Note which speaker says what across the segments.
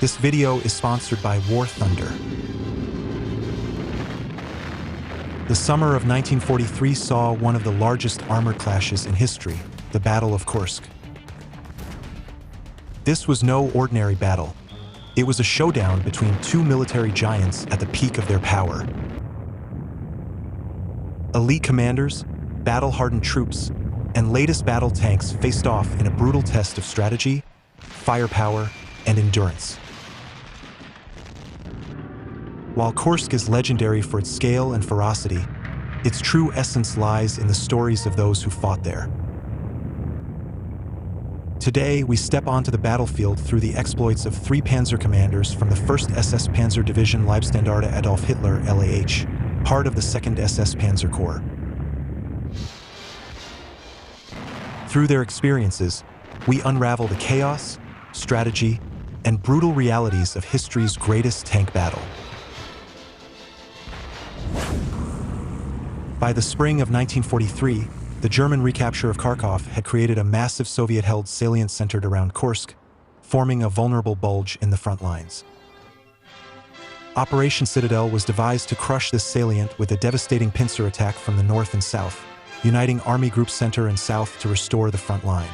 Speaker 1: This video is sponsored by War Thunder. The summer of 1943 saw one of the largest armored clashes in history, the Battle of Kursk. This was no ordinary battle. It was a showdown between two military giants at the peak of their power. Elite commanders, battle-hardened troops, and latest battle tanks faced off in a brutal test of strategy, firepower, and endurance. While Kursk is legendary for its scale and ferocity, its true essence lies in the stories of those who fought there. Today, we step onto the battlefield through the exploits of three panzer commanders from the 1st SS Panzer Division Leib-standarta Adolf Hitler LAH, part of the 2nd SS Panzer Corps. Through their experiences, we unravel the chaos, strategy, and brutal realities of history's greatest tank battle. By the spring of 1943, the German recapture of Kharkov had created a massive Soviet-held salient centered around Kursk, forming a vulnerable bulge in the front lines. Operation Citadel was devised to crush this salient with a devastating pincer attack from the north and south, uniting Army Group Center and South to restore the front line.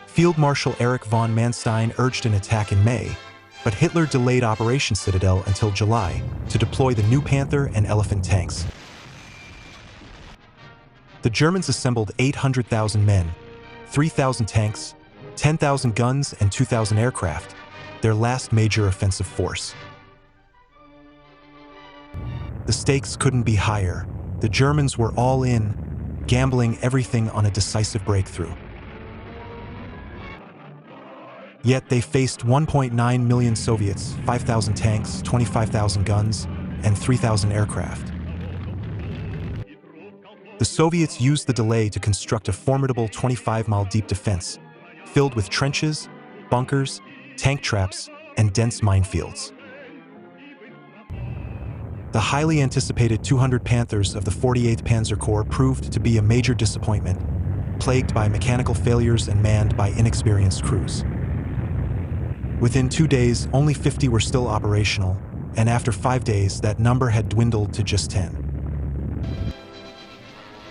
Speaker 1: Field Marshal Erich von Manstein urged an attack in May, but Hitler delayed Operation Citadel until July to deploy the new Panther and Elephant tanks. The Germans assembled 800,000 men, 3,000 tanks, 10,000 guns, and 2,000 aircraft, their last major offensive force. The stakes couldn't be higher. The Germans were all in, gambling everything on a decisive breakthrough. Yet they faced 1.9 million Soviets, 5,000 tanks, 25,000 guns, and 3,000 aircraft. The Soviets used the delay to construct a formidable 25-mile deep defense, filled with trenches, bunkers, tank traps, and dense minefields. The highly anticipated 200 Panthers of the 48th Panzer Corps proved to be a major disappointment, plagued by mechanical failures and manned by inexperienced crews. Within 2 days, only 50 were still operational, and after 5 days, that number had dwindled to just 10.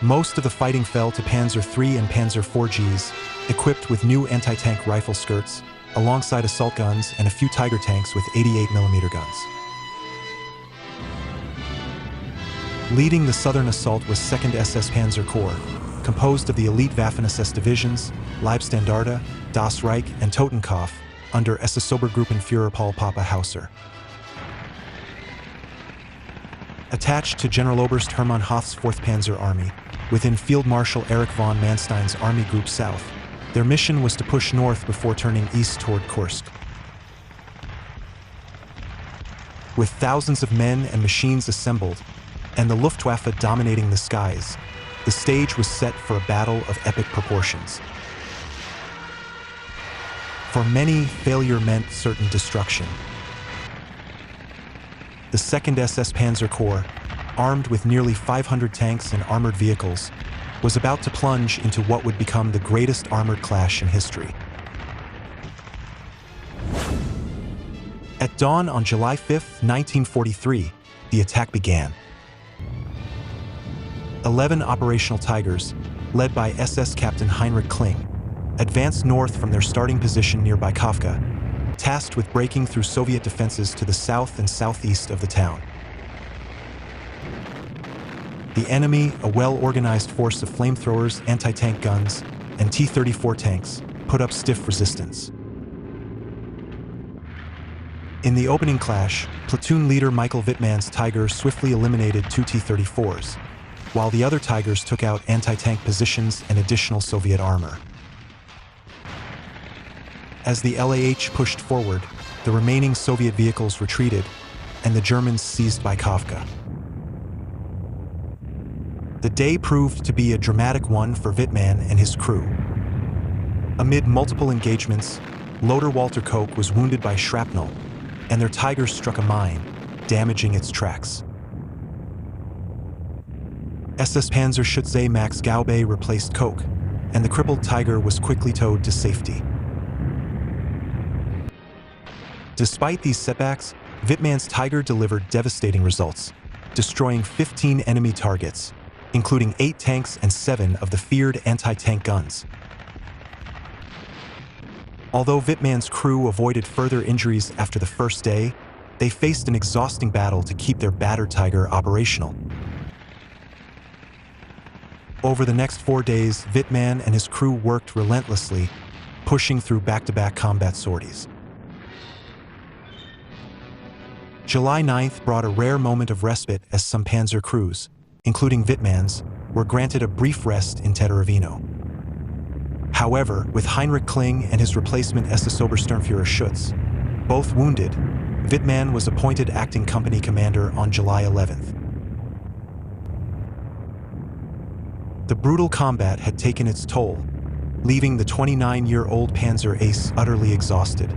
Speaker 1: Most of the fighting fell to Panzer III and Panzer IVGs, equipped with new anti-tank rifle skirts, alongside assault guns and a few Tiger tanks with 88mm guns. Leading the southern assault was 2nd SS Panzer Corps, composed of the elite Waffen-SS divisions, Leib-standarta, Das Reich, and Totenkopf, under SS Obergruppenführer Paul Papa Hauser. Attached to Generaloberst Hermann Hoth's 4th Panzer Army, within Field Marshal Erich von Manstein's Army Group South, their mission was to push north before turning east toward Kursk. With thousands of men and machines assembled, and the Luftwaffe dominating the skies, the stage was set for a battle of epic proportions. For many, failure meant certain destruction. The 2nd SS Panzer Corps, armed with nearly 500 tanks and armored vehicles, was about to plunge into what would become the greatest armored clash in history. At dawn on July 5, 1943, the attack began. 11 operational Tigers, led by SS Captain Heinrich Kling, advanced north from their starting position near Bykovka, tasked with breaking through Soviet defenses to the south and southeast of the town. The enemy, a well-organized force of flamethrowers, anti-tank guns, and T-34 tanks, put up stiff resistance. In the opening clash, platoon leader Michael Wittmann's Tiger swiftly eliminated 2 T-34s, while the other Tigers took out anti-tank positions and additional Soviet armor. As the LAH pushed forward, the remaining Soviet vehicles retreated, and the Germans seized Bykovka. The day proved to be a dramatic one for Wittmann and his crew. Amid multiple engagements, Loader Walter Koch was wounded by shrapnel, and their Tigers struck a mine, damaging its tracks. SS Panzer Schütze Max Gaube replaced Koch, and the crippled Tiger was quickly towed to safety. Despite these setbacks, Wittmann's Tiger delivered devastating results, destroying 15 enemy targets, including 8 tanks and 7 of the feared anti-tank guns. Although Wittmann's crew avoided further injuries after the first day, they faced an exhausting battle to keep their battered Tiger operational. Over the next 4 days, Wittmann and his crew worked relentlessly, pushing through back-to-back combat sorties. July 9th brought a rare moment of respite as some panzer crews, including Wittmann's, were granted a brief rest in Teterovino. However, with Heinrich Kling and his replacement SS Obersturmführer Schütz, both wounded, Wittmann was appointed acting company commander on July 11th. The brutal combat had taken its toll, leaving the 29-year-old Panzer ace utterly exhausted.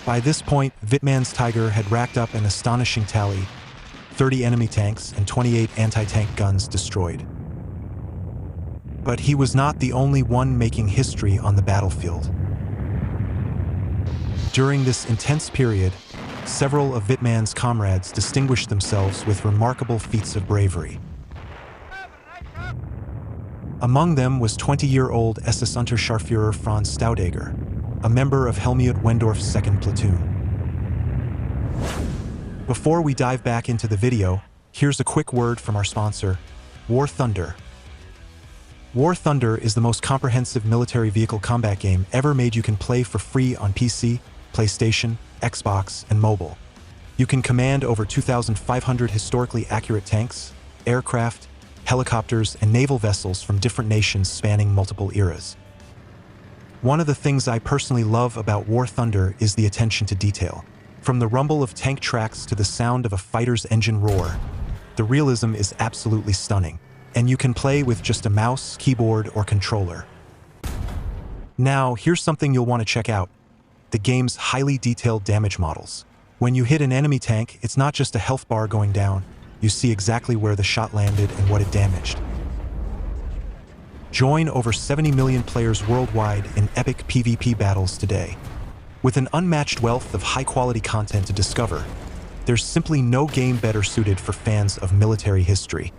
Speaker 1: By this point, Wittmann's Tiger had racked up an astonishing tally: 30 enemy tanks and 28 anti-tank guns destroyed. But he was not the only one making history on the battlefield. During this intense period, several of Wittmann's comrades distinguished themselves with remarkable feats of bravery. Among them was 20-year-old SS Unterscharführer Franz Staudager, a member of Helmut Wendorf's 2nd Platoon. Before we dive back into the video, here's a quick word from our sponsor, War Thunder. War Thunder is the most comprehensive military vehicle combat game ever made. You can play for free on PC, PlayStation, Xbox, and mobile. You can command over 2,500 historically accurate tanks, aircraft, helicopters, and naval vessels from different nations spanning multiple eras. One of the things I personally love about War Thunder is the attention to detail. From the rumble of tank tracks to the sound of a fighter's engine roar, the realism is absolutely stunning, and you can play with just a mouse, keyboard, or controller. Now, here's something you'll want to check out: the game's highly detailed damage models. When you hit an enemy tank, it's not just a health bar going down. You see exactly where the shot landed and what it damaged. Join over 70 million players worldwide in epic PvP battles today. With an unmatched wealth of high-quality content to discover, there's simply no game better suited for fans of military history.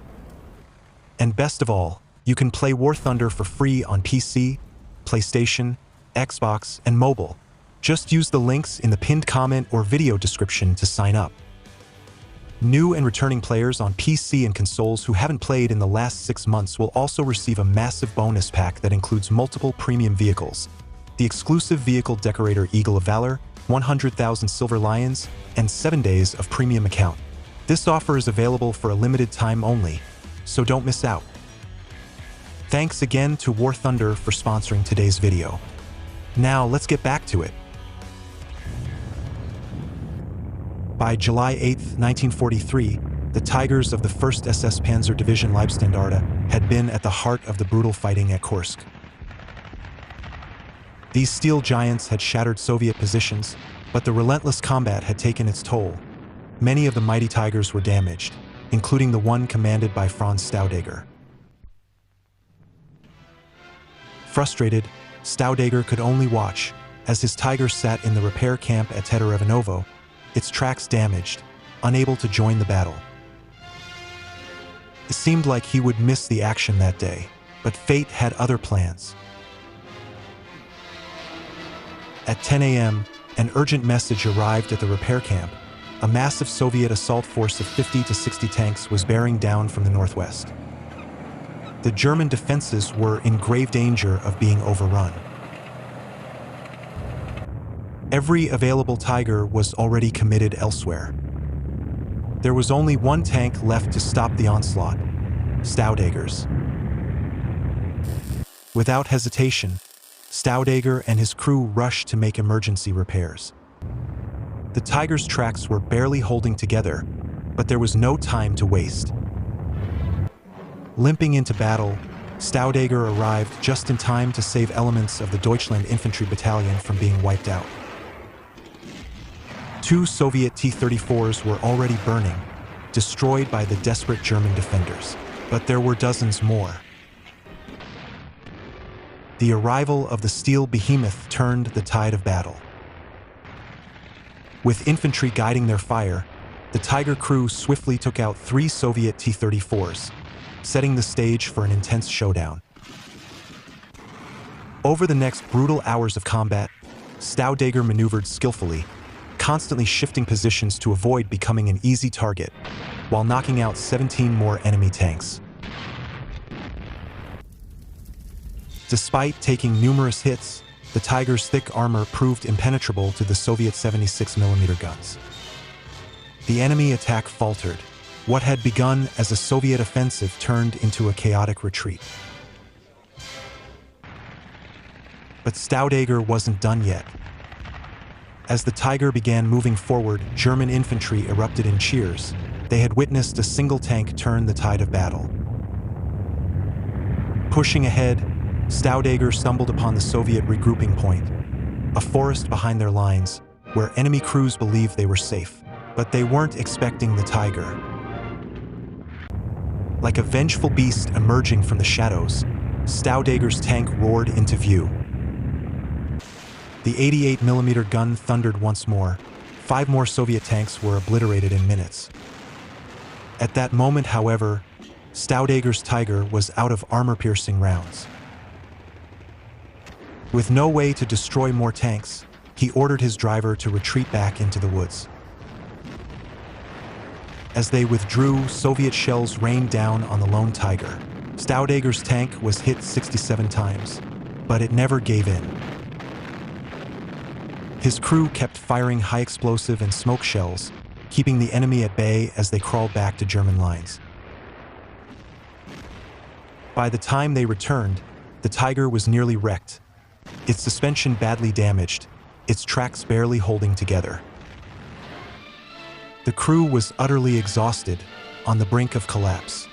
Speaker 1: And best of all, you can play War Thunder for free on PC, PlayStation, Xbox, and mobile. Just use the links in the pinned comment or video description to sign up. New and returning players on PC and consoles who haven't played in the last 6 months will also receive a massive bonus pack that includes multiple premium vehicles, the exclusive vehicle decorator Eagle of Valor, 100,000 Silver Lions, and 7 days of premium account. This offer is available for a limited time only, so don't miss out. Thanks again to War Thunder for sponsoring today's video. Now let's get back to it. By July 8, 1943, the Tigers of the 1st SS Panzer Division Leib-standarta had been at the heart of the brutal fighting at Kursk. These steel giants had shattered Soviet positions, but the relentless combat had taken its toll. Many of the mighty Tigers were damaged, including the one commanded by Franz Staudager. Frustrated, Staudager could only watch as his Tiger sat in the repair camp at Teterovino, its tracks damaged, unable to join the battle. It seemed like he would miss the action that day, but fate had other plans. At 10 a.m., an urgent message arrived at the repair camp. A massive Soviet assault force of 50 to 60 tanks was bearing down from the northwest. The German defenses were in grave danger of being overrun. Every available Tiger was already committed elsewhere. There was only one tank left to stop the onslaught: Staudager's. Without hesitation, Staudager and his crew rushed to make emergency repairs. The Tiger's tracks were barely holding together, but there was no time to waste. Limping into battle, Staudager arrived just in time to save elements of the Deutschland Infantry Battalion from being wiped out. 2 Soviet T-34s were already burning, destroyed by the desperate German defenders. But there were dozens more. The arrival of the steel behemoth turned the tide of battle. With infantry guiding their fire, the Tiger crew swiftly took out 3 Soviet T-34s, setting the stage for an intense showdown. Over the next brutal hours of combat, Staudager maneuvered skillfully, constantly shifting positions to avoid becoming an easy target, while knocking out 17 more enemy tanks. Despite taking numerous hits, the Tiger's thick armor proved impenetrable to the Soviet 76mm guns. The enemy attack faltered. What had begun as a Soviet offensive turned into a chaotic retreat. But Staudager wasn't done yet. As the Tiger began moving forward, German infantry erupted in cheers. They had witnessed a single tank turn the tide of battle. Pushing ahead, Staudager stumbled upon the Soviet regrouping point, a forest behind their lines, where enemy crews believed they were safe. But they weren't expecting the Tiger. Like a vengeful beast emerging from the shadows, Staudager's tank roared into view. The 88mm gun thundered once more. 5 more Soviet tanks were obliterated in minutes. At that moment, however, Staudager's Tiger was out of armor-piercing rounds. With no way to destroy more tanks, he ordered his driver to retreat back into the woods. As they withdrew, Soviet shells rained down on the lone Tiger. Staudager's tank was hit 67 times, but it never gave in. His crew kept firing high explosive and smoke shells, keeping the enemy at bay as they crawled back to German lines. By the time they returned, the Tiger was nearly wrecked, its suspension badly damaged, its tracks barely holding together. The crew was utterly exhausted, on the brink of collapse.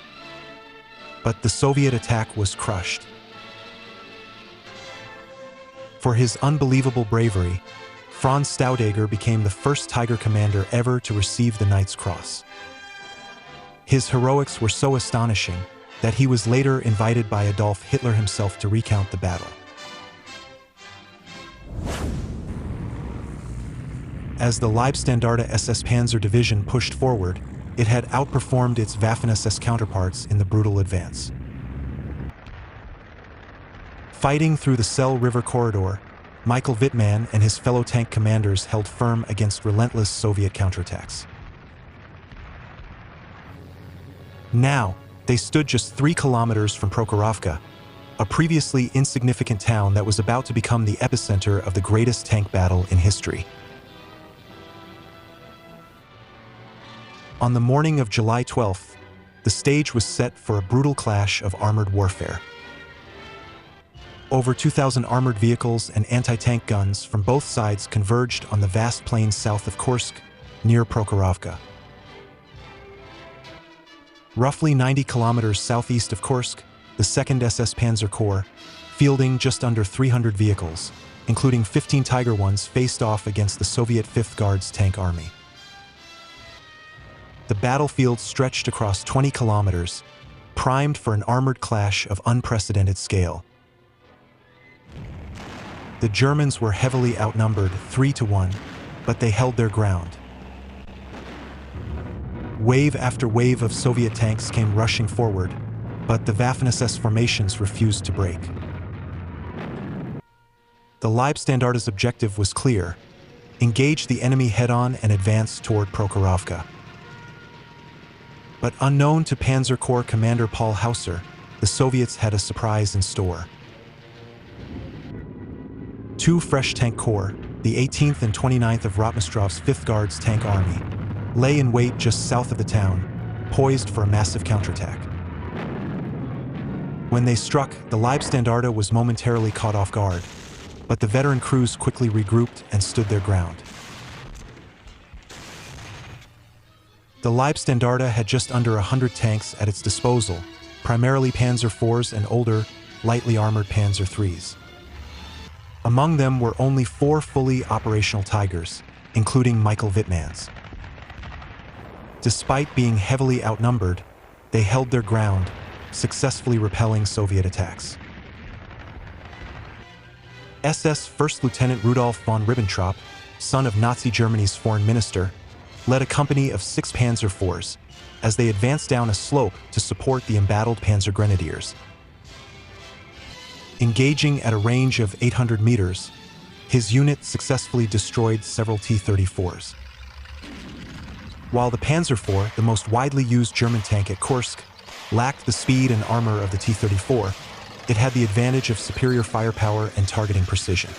Speaker 1: But the Soviet attack was crushed. For his unbelievable bravery, Franz Staudager became the first Tiger commander ever to receive the Knight's Cross. His heroics were so astonishing that he was later invited by Adolf Hitler himself to recount the battle. As the Leib-standarta SS Panzer Division pushed forward, it had outperformed its Waffen-SS counterparts in the brutal advance. Fighting through the Selle River corridor, Michael Wittmann and his fellow tank commanders held firm against relentless Soviet counterattacks. Now, they stood just 3 kilometers from Prokhorovka, a previously insignificant town that was about to become the epicenter of the greatest tank battle in history. On the morning of July 12th, the stage was set for a brutal clash of armored warfare. Over 2,000 armored vehicles and anti-tank guns from both sides converged on the vast plain south of Kursk, near Prokhorovka. Roughly 90 kilometers southeast of Kursk, the 2nd SS Panzer Corps, fielding just under 300 vehicles, including 15 Tiger ones, faced off against the Soviet 5th Guards tank army. The battlefield stretched across 20 kilometers, primed for an armored clash of unprecedented scale. The Germans were heavily outnumbered 3-1, but they held their ground. Wave after wave of Soviet tanks came rushing forward, but the Waffen-SS formations refused to break. The Leib-standarta's objective was clear: engage the enemy head-on and advance toward Prokhorovka. But unknown to Panzer Corps Commander Paul Hauser, the Soviets had a surprise in store. 2 fresh tank corps, the 18th and 29th of Rotmistrov's 5th Guards tank army, lay in wait just south of the town, poised for a massive counterattack. When they struck, the Leib-standarta was momentarily caught off guard, but the veteran crews quickly regrouped and stood their ground. The Leib-standarta had just under 100 tanks at its disposal, primarily Panzer IVs and older, lightly armored Panzer IIIs. Among them were only 4 fully operational Tigers, including Michael Wittmann's. Despite being heavily outnumbered, they held their ground, successfully repelling Soviet attacks. SS First Lieutenant Rudolf von Ribbentrop, son of Nazi Germany's foreign minister, led a company of 6 Panzer IVs as they advanced down a slope to support the embattled Panzer Grenadiers. Engaging at a range of 800 meters, his unit successfully destroyed several T-34s. While the Panzer IV, the most widely used German tank at Kursk, lacked the speed and armor of the T-34, it had the advantage of superior firepower and targeting precision.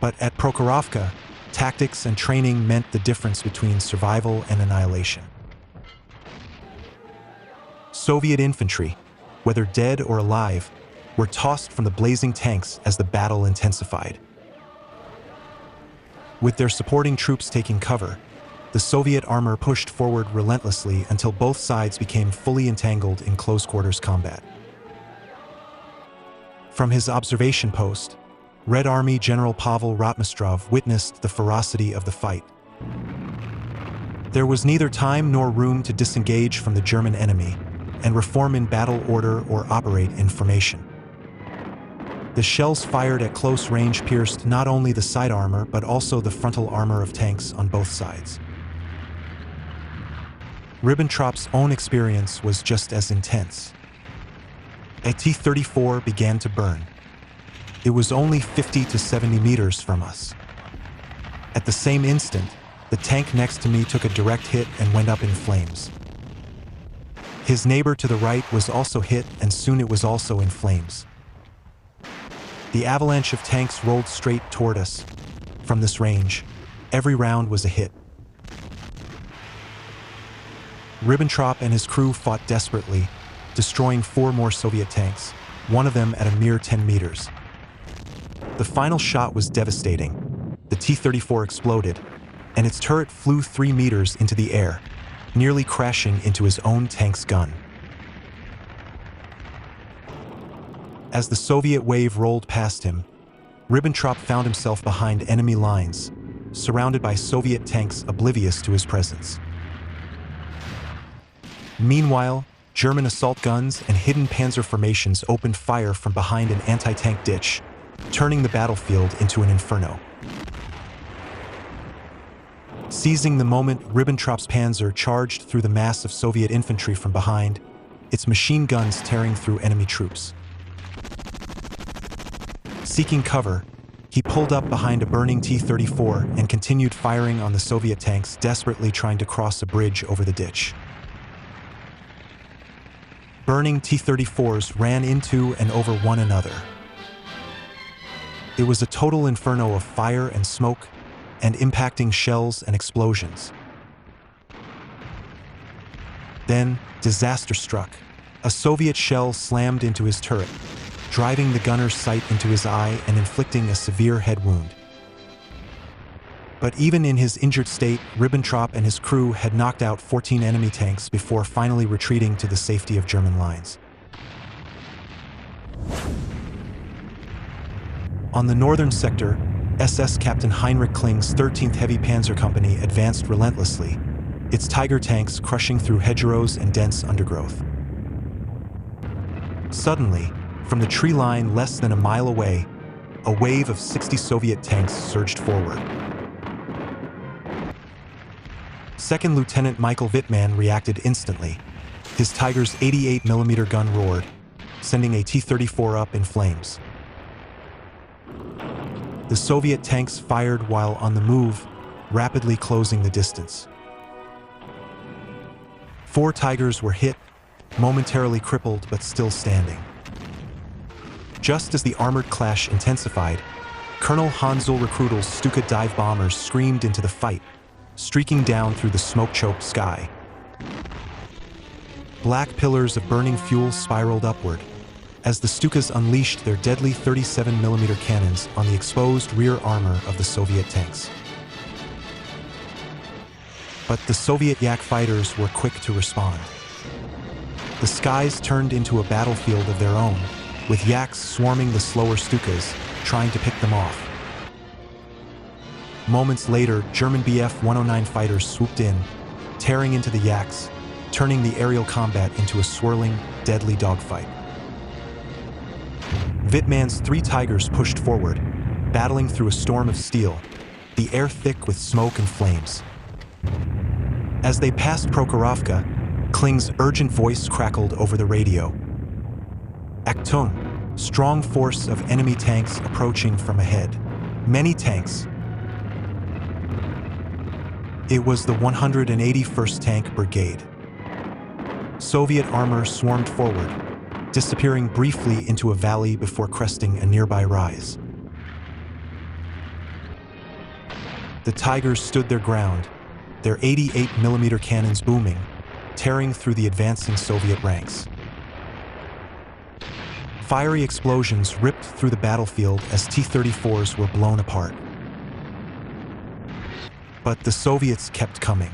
Speaker 1: But at Prokhorovka, tactics and training meant the difference between survival and annihilation. Soviet infantry, whether dead or alive, were tossed from the blazing tanks as the battle intensified. With their supporting troops taking cover, the Soviet armor pushed forward relentlessly until both sides became fully entangled in close-quarters combat. From his observation post, Red Army General Pavel Rotmistrov witnessed the ferocity of the fight. There was neither time nor room to disengage from the German enemy and reform in battle order or operate in formation. The shells fired at close range pierced not only the side armor but also the frontal armor of tanks on both sides. Ribbentrop's own experience was just as intense. A T-34 began to burn. It was only 50 to 70 meters from us. At the same instant, the tank next to me took a direct hit and went up in flames. His neighbor to the right was also hit, and soon it was also in flames. The avalanche of tanks rolled straight toward us. From this range, every round was a hit. Ribbentrop and his crew fought desperately, destroying 4 more Soviet tanks, one of them at a mere 10 meters. The final shot was devastating. The T-34 exploded, and its turret flew 3 meters into the air, nearly crashing into his own tank's gun. As the Soviet wave rolled past him, Ribbentrop found himself behind enemy lines, surrounded by Soviet tanks oblivious to his presence. Meanwhile, German assault guns and hidden panzer formations opened fire from behind an anti-tank ditch, turning the battlefield into an inferno. Seizing the moment, Ribbentrop's panzer charged through the mass of Soviet infantry from behind, its machine guns tearing through enemy troops. Seeking cover, he pulled up behind a burning T-34 and continued firing on the Soviet tanks desperately trying to cross a bridge over the ditch. Burning T-34s ran into and over one another. It was a total inferno of fire and smoke and impacting shells and explosions. Then, disaster struck. A Soviet shell slammed into his turret, driving the gunner's sight into his eye and inflicting a severe head wound. But even in his injured state, Ribbentrop and his crew had knocked out 14 enemy tanks before finally retreating to the safety of German lines. On the northern sector, SS Captain Heinrich Kling's 13th Heavy Panzer Company advanced relentlessly, its Tiger tanks crushing through hedgerows and dense undergrowth. Suddenly, from the tree line less than a mile away, a wave of 60 Soviet tanks surged forward. Second Lieutenant Michael Wittmann reacted instantly. His Tiger's 88mm gun roared, sending a T-34 up in flames. The Soviet tanks fired while on the move, rapidly closing the distance. 4 Tigers were hit, momentarily crippled but still standing. Just as the armored clash intensified, Colonel Hans-Ulrich Rudol's Stuka dive bombers screamed into the fight, streaking down through the smoke-choked sky. Black pillars of burning fuel spiraled upward, as the Stukas unleashed their deadly 37mm cannons on the exposed rear armor of the Soviet tanks. But the Soviet Yak fighters were quick to respond. The skies turned into a battlefield of their own, with Yaks swarming the slower Stukas, trying to pick them off. Moments later, German Bf-109 fighters swooped in, tearing into the Yaks, turning the aerial combat into a swirling, deadly dogfight. Wittmann's 3 Tigers pushed forward, battling through a storm of steel, the air thick with smoke and flames. As they passed Prokhorovka, Kling's urgent voice crackled over the radio. Achtung! Strong force of enemy tanks approaching from ahead. Many tanks. It was the 181st Tank Brigade. Soviet armor swarmed forward, disappearing briefly into a valley before cresting a nearby rise. The Tigers stood their ground, their 88mm cannons booming, tearing through the advancing Soviet ranks. Fiery explosions ripped through the battlefield as T-34s were blown apart. But the Soviets kept coming.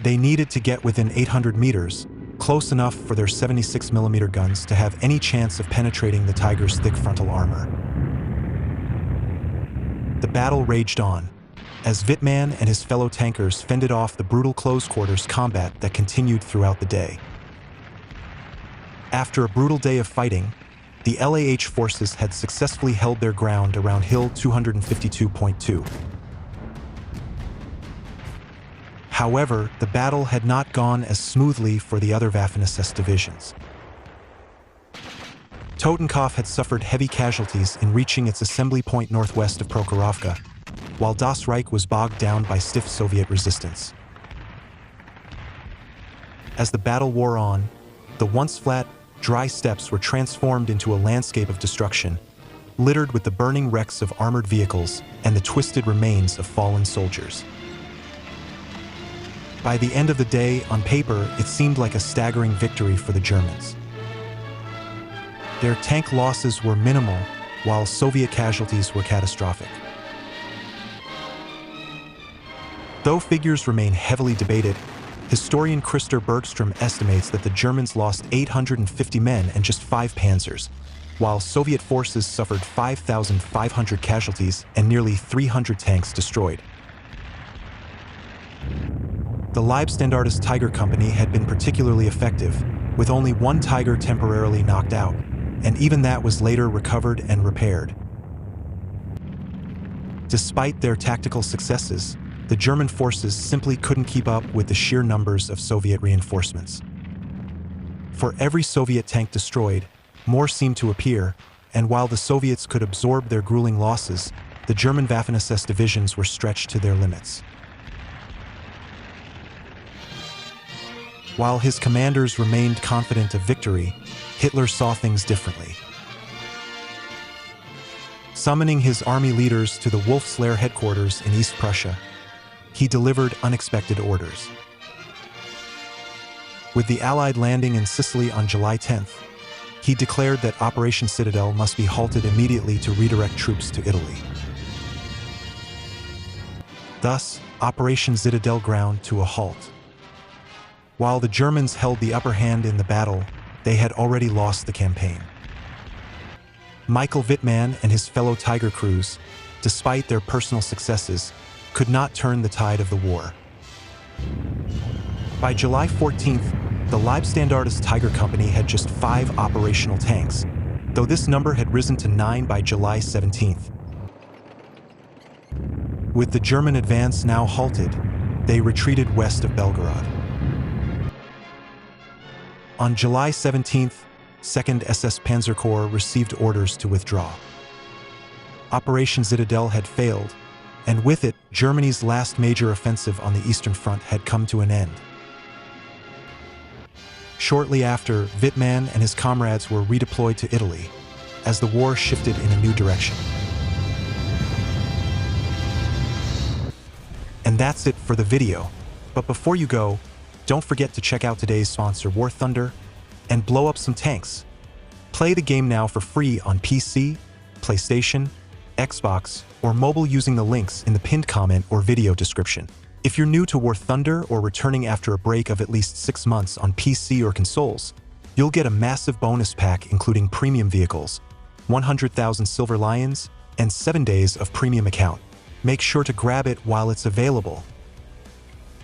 Speaker 1: They needed to get within 800 meters, close enough for their 76mm guns to have any chance of penetrating the Tigers' thick frontal armor. The battle raged on, as Wittmann and his fellow tankers fended off the brutal close-quarters combat that continued throughout the day. After a brutal day of fighting, the LAH forces had successfully held their ground around Hill 252.2. However, the battle had not gone as smoothly for the other Waffen-SS divisions. Totenkopf had suffered heavy casualties in reaching its assembly point northwest of Prokhorovka, while Das Reich was bogged down by stiff Soviet resistance. As the battle wore on, the once flat, dry steppes were transformed into a landscape of destruction, littered with the burning wrecks of armored vehicles and the twisted remains of fallen soldiers. By the end of the day, on paper, it seemed like a staggering victory for the Germans. Their tank losses were minimal, while Soviet casualties were catastrophic. Though figures remain heavily debated, historian Christer Bergström estimates that the Germans lost 850 men and just 5 panzers, while Soviet forces suffered 5,500 casualties and nearly 300 tanks destroyed. The Leib-standarta's Tiger Company had been particularly effective, with only 1 Tiger temporarily knocked out, and even that was later recovered and repaired. Despite their tactical successes, the German forces simply couldn't keep up with the sheer numbers of Soviet reinforcements. For every Soviet tank destroyed, more seemed to appear, and while the Soviets could absorb their grueling losses, the German Waffen-SS divisions were stretched to their limits. While his commanders remained confident of victory, Hitler saw things differently. Summoning his army leaders to the Wolfslair headquarters in East Prussia, he delivered unexpected orders. With the Allied landing in Sicily on July 10th, he declared that Operation Citadel must be halted immediately to redirect troops to Italy. Thus, Operation Citadel ground to a halt. While the Germans held the upper hand in the battle, they had already lost the campaign. Michael Wittmann and his fellow Tiger crews, despite their personal successes, could not turn the tide of the war. By July 14th, the Leib-standarta's Tiger Company had just 5 operational tanks, though this number had risen to 9 by July 17th. With the German advance now halted, they retreated west of Belgorod. On July 17th, 2nd SS Panzer Corps received orders to withdraw. Operation Citadel had failed, and with it, Germany's last major offensive on the Eastern Front had come to an end. Shortly after, Wittmann and his comrades were redeployed to Italy, as the war shifted in a new direction. And that's it for the video. But before you go, don't forget to check out today's sponsor, War Thunder, and blow up some tanks. Play the game now for free on PC, PlayStation, Xbox, or mobile using the links in the pinned comment or video description. If you're new to War Thunder or returning after a break of at least 6 months on PC or consoles, you'll get a massive bonus pack including premium vehicles, 100,000 Silver Lions, and 7 days of premium account. Make sure to grab it while it's available.